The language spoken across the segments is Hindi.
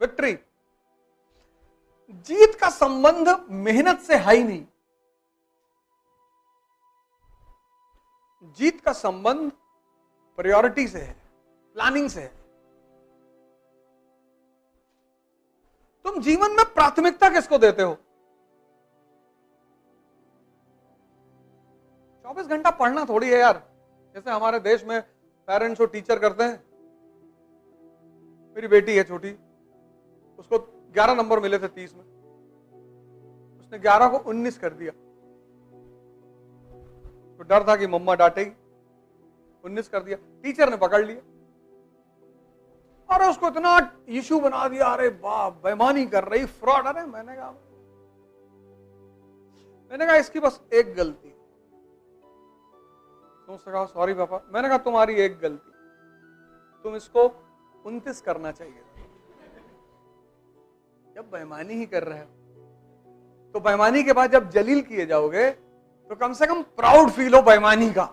विक्ट्री। जीत का संबंध मेहनत से है ही नहीं, जीत का संबंध प्रायोरिटी से है, प्लानिंग से है। तुम जीवन में प्राथमिकता किसको देते हो? 24 घंटा पढ़ना थोड़ी है यार। जैसे हमारे देश में पेरेंट्स और टीचर करते हैं। मेरी बेटी है छोटी, उसको 11 नंबर मिले थे 30 में, उसने 11 को 19 कर दिया। तो डर था कि मम्मा डांटेगी, 19 कर दिया, टीचर ने पकड़ लिया और उसको इतना इशू बना दिया, अरे बाप बेईमानी कर रही, फ्रॉड। अरे मैंने कहा इसकी बस एक गलती। तो उसने कहा सॉरी पापा। मैंने कहा तुम्हारी एक गलती, तुम इसको 29 करना चाहिए। जब बेईमानी ही कर रहे हो तो बेईमानी के बाद जब जलील किए जाओगे तो कम से कम प्राउड फील हो बेईमानी का।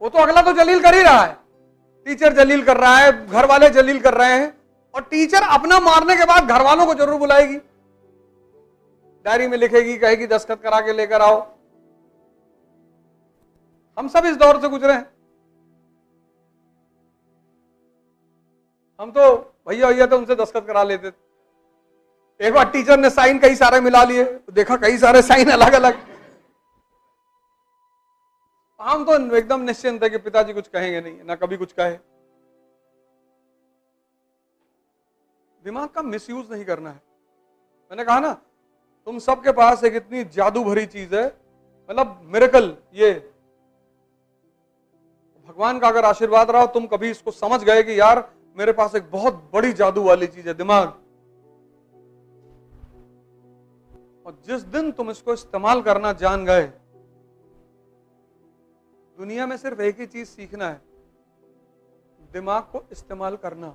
वो तो अगला तो जलील कर ही रहा है, टीचर जलील कर रहा है, घर वाले जलील कर रहे हैं, और टीचर अपना मारने के बाद घर वालों को जरूर बुलाएगी, डायरी में लिखेगी, कहेगी दस्तखत करा के लेकर आओ। हम सब इस दौर से गुजरे हैं। हम तो भैया भैया तो उनसे दस्तखत करा लेते थे। एक बार टीचर ने साइन कई सारे मिला लिए, तो देखा कई सारे साइन अलग अलग। हम तो एकदम निश्चिंत है कि पिताजी कुछ कहेंगे नहीं, ना कभी कुछ कहे। दिमाग का मिसयूज नहीं करना है। मैंने कहा ना, तुम सबके पास एक इतनी जादू भरी चीज है, मतलब मिरेकल। ये भगवान का अगर आशीर्वाद रहा, तुम कभी इसको समझ गए कि यार मेरे पास एक बहुत बड़ी जादू वाली चीज है, दिमाग। और जिस दिन तुम इसको इस्तेमाल करना जान गए, दुनिया में सिर्फ एक ही चीज सीखना है, दिमाग को इस्तेमाल करना।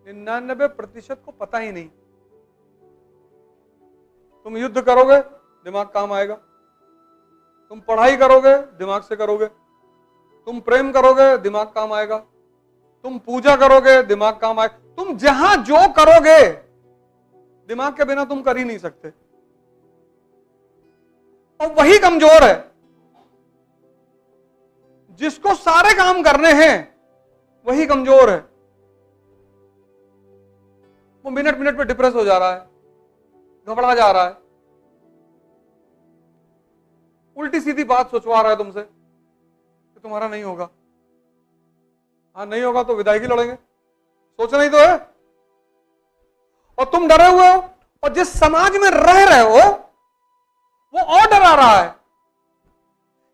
99% को पता ही नहीं। तुम युद्ध करोगे, दिमाग काम आएगा। तुम पढ़ाई करोगे, दिमाग से करोगे। तुम प्रेम करोगे, दिमाग काम आएगा। तुम पूजा करोगे, दिमाग काम आएगा। तुम जहां जो करोगे, दिमाग के बिना तुम कर ही नहीं सकते। और वही कमजोर है। जिसको सारे काम करने हैं, वही कमजोर है। वो मिनट मिनट पे डिप्रेस हो जा रहा है, घबरा जा रहा है, उल्टी सीधी बात सोचवा रहा है तुमसे कि तुम्हारा नहीं होगा। हाँ नहीं होगा तो विदाई की लड़ेंगे, सोचना ही तो है। और तुम डरे हुए हो, और जिस समाज में रह रहे हो वो और डरा रहा है।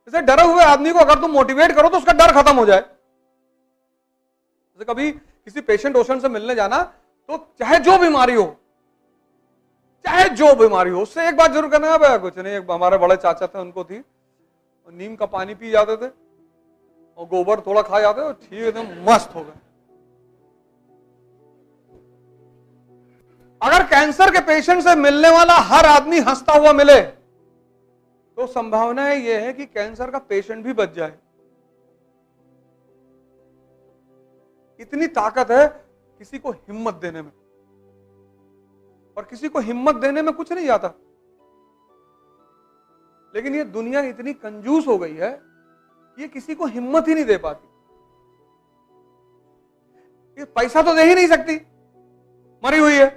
जैसे डरे हुए आदमी को अगर तुम मोटिवेट करो तो उसका डर खत्म हो जाए। जैसे कभी किसी पेशेंट ओशन से मिलने जाना, तो चाहे जो बीमारी हो, उससे एक बात जरूर करना है, कुछ नहीं। एक हमारे बड़े चाचा थे, उनको थी, और नीम का पानी पी जाते थे और गोबर थोड़ा खा जाते थे, ठीक एकदम मस्त हो गए। अगर कैंसर के पेशेंट से मिलने वाला हर आदमी हंसता हुआ मिले, तो संभावना यह है कि कैंसर का पेशेंट भी बच जाए। इतनी ताकत है किसी को हिम्मत देने में, और किसी को हिम्मत देने में कुछ नहीं जाता। लेकिन ये दुनिया इतनी कंजूस हो गई है कि ये किसी को हिम्मत ही नहीं दे पाती। ये पैसा तो दे ही नहीं सकती, मरी हुई है।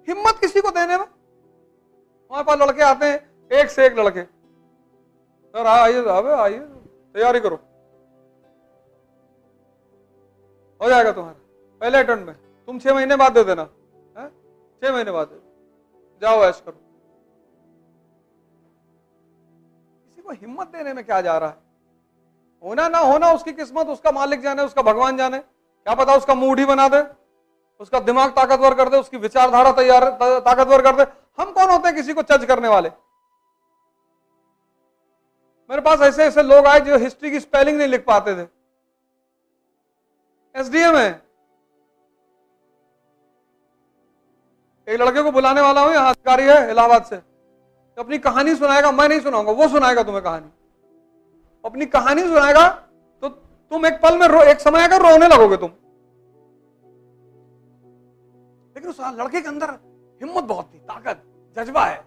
हिम्मत किसी को देने में। हमारे पास लड़के आते हैं, एक से एक लड़के, सर आइए साहब, आइए तैयारी करो, हो जाएगा तुम्हारा पहले अटेम्प्ट में, तुम 6 महीने बाद दे देना, 6 महीने बाद दे, जाओ ऐश करो। किसी को हिम्मत देने में क्या जा रहा है? होना ना होना उसकी किस्मत, उसका मालिक जाने, उसका भगवान जाने। क्या पता उसका मूड ही बना दे, उसका दिमाग ताकतवर कर दे, उसकी विचारधारा ताकतवर कर दे। हम कौन होते हैं किसी को जज करने वाले? मेरे पास ऐसे ऐसे लोग आए जो हिस्ट्री की स्पेलिंग नहीं लिख पाते थे, एसडीएम है। एक लड़के को बुलाने वाला हूं, यहाँ अधिकारी है इलाहाबाद से, तो अपनी कहानी सुनाएगा। मैं नहीं सुनाऊंगा, वो सुनाएगा तुम्हें कहानी। अपनी कहानी सुनाएगा तो तुम एक पल में एक समय आकर रोने लगोगे तुम। लेकिन उस लड़के के अंदर हिम्मत बहुत थी, ताकत, जज्बा है।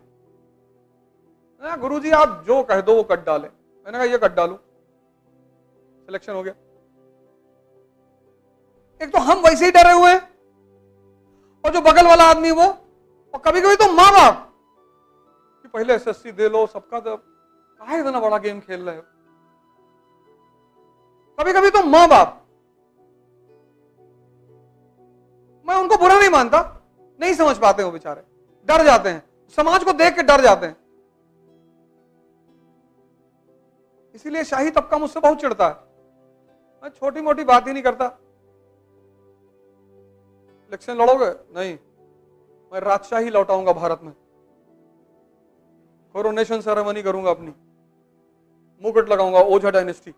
गुरुजी आप जो कह दो वो कट डाले। मैंने कहा ये कट डालू, सिलेक्शन हो गया। एक तो हम वैसे ही डरे हुए हैं, और जो बगल वाला आदमी वो, और कभी कभी तो मां बाप कि पहले एसएससी दे लो सबका, तो काहे इतना बड़ा गेम खेल रहे हो। कभी कभी तो मां बाप, मैं उनको बुरा नहीं मानता, नहीं समझ पाते वो बेचारे, डर जाते हैं, समाज को देख के डर जाते हैं। इसीलिए शाही तबका मुझसे बहुत चिढ़ता है। मैं छोटी मोटी बात ही नहीं करता। इलेक्शन लड़ोगे? नहीं, मैं राजशाही लौटाऊंगा भारत में, कोरोनेशन सेरेमनी करूंगा, अपनी मुकुट लगाऊंगा, ओझा डायनेस्टी।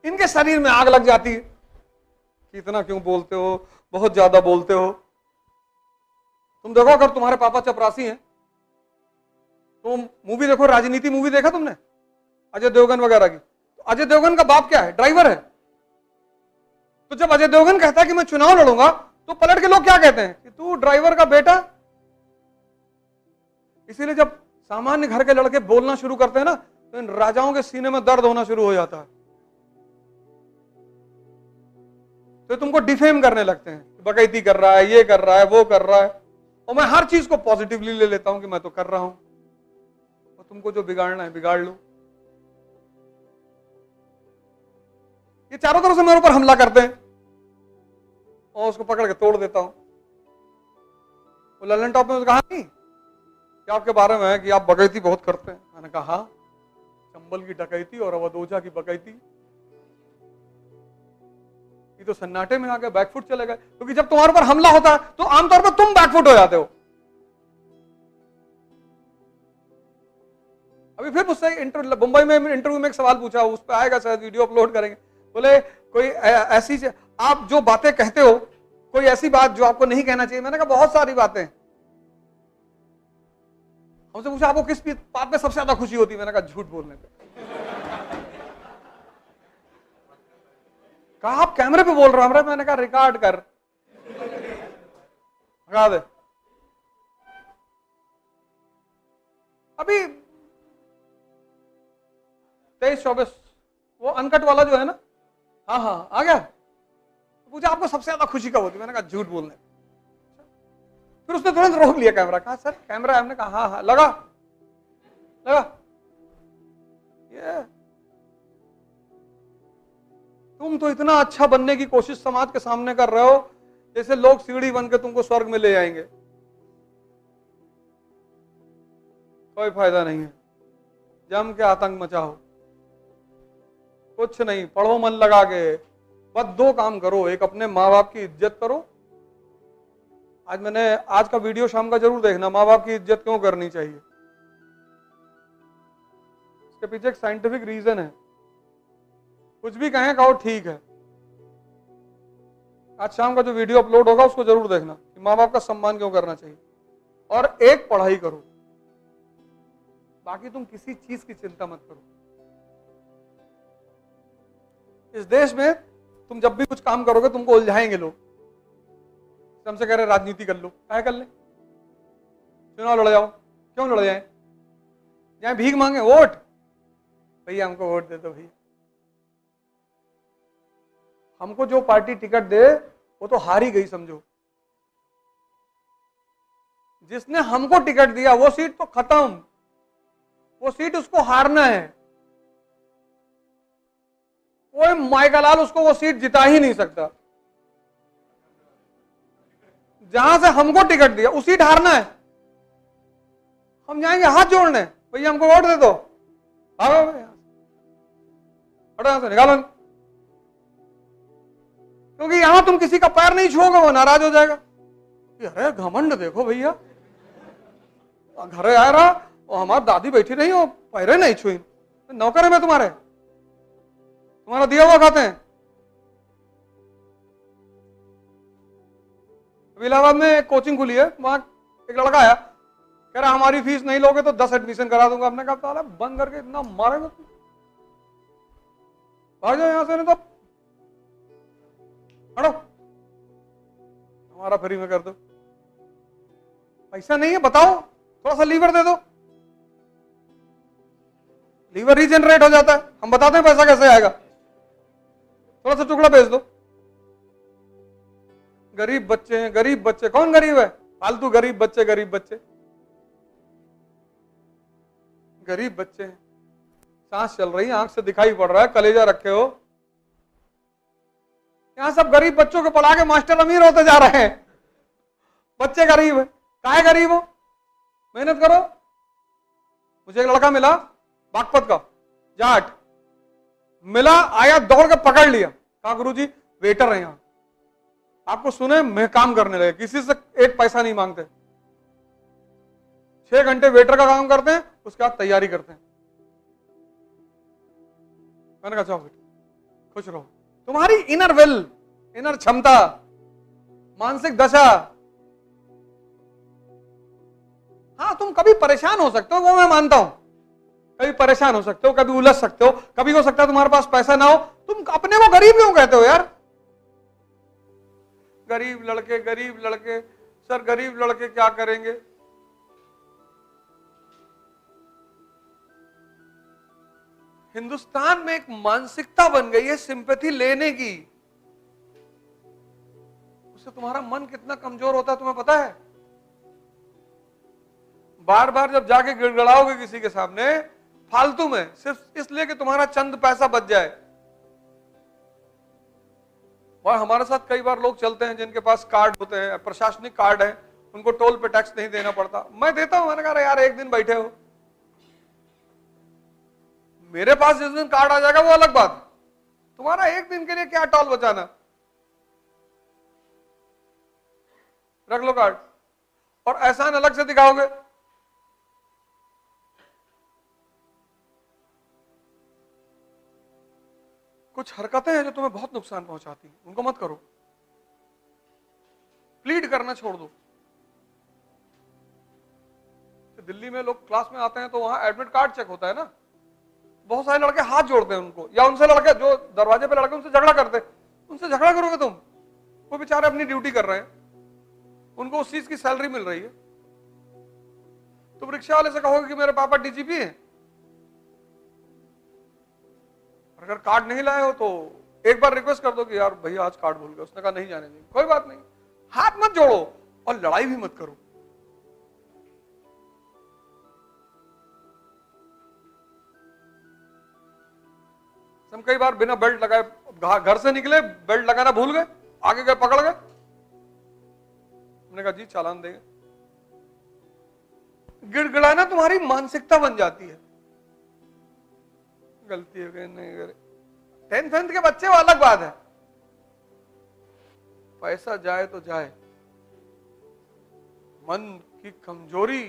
इनके शरीर में आग लग जाती है कि इतना क्यों बोलते हो, बहुत ज्यादा बोलते हो। तुम देखो, अगर तुम्हारे पापा चपरासी हैं तो मूवी देखो, राजनीति मूवी देखा तुमने अजय देवगन वगैरह की? तो अजय देवगन का बाप क्या है? ड्राइवर है। तो जब अजय देवगन कहता है कि मैं चुनाव लड़ूंगा, तो पलट के लोग क्या कहते हैं कि तू ड्राइवर का बेटा। इसीलिए जब सामान्य घर के लड़के बोलना शुरू करते हैं ना, तो इन राजाओं के सीने में दर्द होना शुरू हो जाता है। तो तुमको डिफेम करने लगते हैं, बकैती कर रहा है, ये कर रहा है, वो कर रहा है। और मैं हर चीज को पॉजिटिवली ले लेता हूं कि मैं तो कर रहा हूं, और तुमको जो बिगाड़ना है बिगाड़ लो। ये चारों तरफ से मेरे ऊपर हमला करते हैं, और उसको पकड़ के तोड़ देता हूं। वो ललन टॉप में कहा नहीं कि आपके बारे में है कि आप बकैती बहुत करते हैं। मैंने कहा चंबल की डकैती और अवध ओझा की बकैती, ये तो सन्नाटे में आके बैकफुट चले गए। क्योंकि जब तुम्हारे ऊपर हमला होता है तो आमतौर पर तुम बैकफुट हो जाते हो। अभी फिर मुझसे मुंबई में इंटरव्यू में एक सवाल पूछा, उस पर आएगा शायद, वीडियो अपलोड करेंगे। बोले कोई ऐसी आप जो बातें कहते हो, कोई ऐसी बात जो आपको नहीं कहना चाहिए। मैंने कहा बहुत सारी बातें। हमसे पूछा आपको किस बात पे सबसे ज्यादा खुशी होती है? मैंने कहा झूठ बोलने पे। कहा आप कैमरे पे बोल रहे हो? मैंने कहा रिकॉर्ड कर, लगा दे। अभी 23-24 वो अनकट वाला जो है ना, हाँ आ गया। पूछा आपको सबसे ज्यादा खुशी कब होती? मैंने कहा झूठ बोलने। फिर उसने तुरंत रोक लिया कैमरा, कहा सर कैमरा है। हमने कहा हाँ लगा। ये तुम तो इतना अच्छा बनने की कोशिश समाज के सामने कर रहे हो, जैसे लोग सीढ़ी बन के तुमको स्वर्ग में ले जाएंगे। कोई फायदा नहीं है, जम के आतंक मचाओ, कुछ नहीं। पढ़ो मन लगा के, बस 2 काम करो। एक, अपने माँ बाप की इज्जत करो। आज का वीडियो शाम का जरूर देखना, माँ बाप की इज्जत क्यों करनी चाहिए। इसके पीछे एक साइंटिफिक रीजन है। कुछ भी कहें कहो ठीक है। आज शाम का जो वीडियो अपलोड होगा उसको जरूर देखना कि माँ बाप का सम्मान क्यों करना चाहिए। और एक, पढ़ाई करो, बाकी तुम किसी चीज की चिंता मत करो। इस देश में तुम जब भी कुछ काम करोगे तुमको उलझाएंगे लोग। हमसे कह रहे राजनीति कर लो, क्या कर ले, चुनाव लड़ जाओ। क्यों लड़ जाए? जाए भीख मांगे, वोट, भैया हमको वोट दे दो भैया। हमको जो पार्टी टिकट दे वो तो हार ही गई समझो। जिसने हमको टिकट दिया वो सीट तो खत्म, वो सीट उसको हारना है। कोई माइकालाल उसको वो सीट जिता ही नहीं सकता। जहां से हमको टिकट दिया उस सीट हारना है। हम जाएंगे हाथ जोड़ने, भैया हमको वोट दे दो, भागो हटो से, निकालो। क्योंकि यहां तुम किसी का पैर नहीं छूओगे, वो नाराज हो जाएगा। अरे घमंड देखो भैया, घर आ रहा और हमारी दादी बैठी नहीं हो, पैरे नहीं छुई। नौकर है मैं तुम्हारे, तुम्हारा दिया हुआ खाते हैं। इलाहाबाद में एक कोचिंग खुली है, वहां एक लड़का आया, कह रहा हमारी फीस नहीं लोगे तो 10 एडमिशन करा दूंगा। हमने कहा बंद करके इतना मारेंगे तुम, भाग जाओ यहां से, नहीं तो हटो, हमारा फ्री में कर दो। पैसा नहीं है बताओ, थोड़ा सा लीवर दे दो, लीवर रीजनरेट हो जाता है। हम बताते हैं पैसा कैसे आएगा, थोड़ा सा टुकड़ा भेज दो। गरीब बच्चे हैं, गरीब बच्चे, कौन गरीब है? फालतू गरीब बच्चे, गरीब बच्चे, गरीब बच्चे हैं। सांस चल रही है, आंख से दिखाई पड़ रहा है, कलेजा रखे हो। यहां सब गरीब बच्चों को पढ़ा के मास्टर अमीर होते जा रहे हैं, बच्चे गरीब है। काहे गरीब हो? मेहनत करो। मुझे एक लड़का मिला बागपत का, जाट मिला, आया, दौड़ के पकड़ लिया, कहा गुरुजी वेटर है यहां, आपको सुने मैं काम करने लगे, किसी से एक पैसा नहीं मांगते, 6 घंटे वेटर का काम करते हैं, उसके बाद तैयारी करते हैं। मैंने कहा जाओ बेटा खुश रहो। तुम्हारी इनर विल, इनर क्षमता, मानसिक दशा, हाँ तुम कभी परेशान हो सकते हो, वो मैं मानता हूं, कभी परेशान हो सकते हो, कभी उलझ सकते हो, कभी हो सकता है तुम्हारे पास पैसा ना हो। तुम अपने को गरीब क्यों कहते हो यार? गरीब लड़के, गरीब लड़के, सर गरीब लड़के क्या करेंगे? हिंदुस्तान में एक मानसिकता बन गई है सिंपैथी लेने की, उससे तुम्हारा मन कितना कमजोर होता है तुम्हें पता है? बार बार जब जाके गिड़गड़ाओगे किसी के सामने फालतू में, सिर्फ इसलिए कि तुम्हारा चंद पैसा बच जाए। और हमारे साथ कई बार लोग चलते हैं जिनके पास कार्ड होते हैं, प्रशासनिक कार्ड है, उनको टोल पे टैक्स नहीं देना पड़ता। मैं देता हूं, मैंने कहा यार एक दिन बैठे हो, मेरे पास जिस दिन कार्ड आ जाएगा वो अलग बात, तुम्हारा एक दिन के लिए क्या टोल बचाना, रख लो कार्ड और एहसान अलग से दिखाओगे। कुछ हरकतें हैं जो तुम्हें बहुत नुकसान पहुंचाती हैं, उनको मत करो। प्लीड करना छोड़ दो। दिल्ली में लोग क्लास में आते हैं तो वहां एडमिट कार्ड चेक होता है ना, बहुत सारे लड़के हाथ जोड़ते हैं उनको, या उनसे लड़के जो दरवाजे पे लड़के उनसे झगड़ा करते, उनसे झगड़ा करोगे तुम? वो बेचारे अपनी ड्यूटी कर रहे हैं, उनको उस चीज की सैलरी मिल रही है। तुम रिक्शा वाले से कहोगे कि मेरे पापा डीजीपी हैं, अगर कार्ड नहीं लाए हो तो एक बार रिक्वेस्ट कर दो कि यार भैया आज कार्ड भूल गए, उसने कहा नहीं जाने देंगे, कोई बात नहीं। हाथ मत जोड़ो और लड़ाई भी मत करो। हम कई बार बिना बेल्ट लगाए घर से निकले, बेल्ट लगाना भूल गए, आगे गए पकड़ गए, हमने कहा जी चालान देंगे। गिड़गिड़ाना तुम्हारी मानसिकता बन जाती है। गलती हो गई नहीं करे, 10th के बच्चे वो अलग बात है, पैसा जाए तो जाए, मन की कमजोरी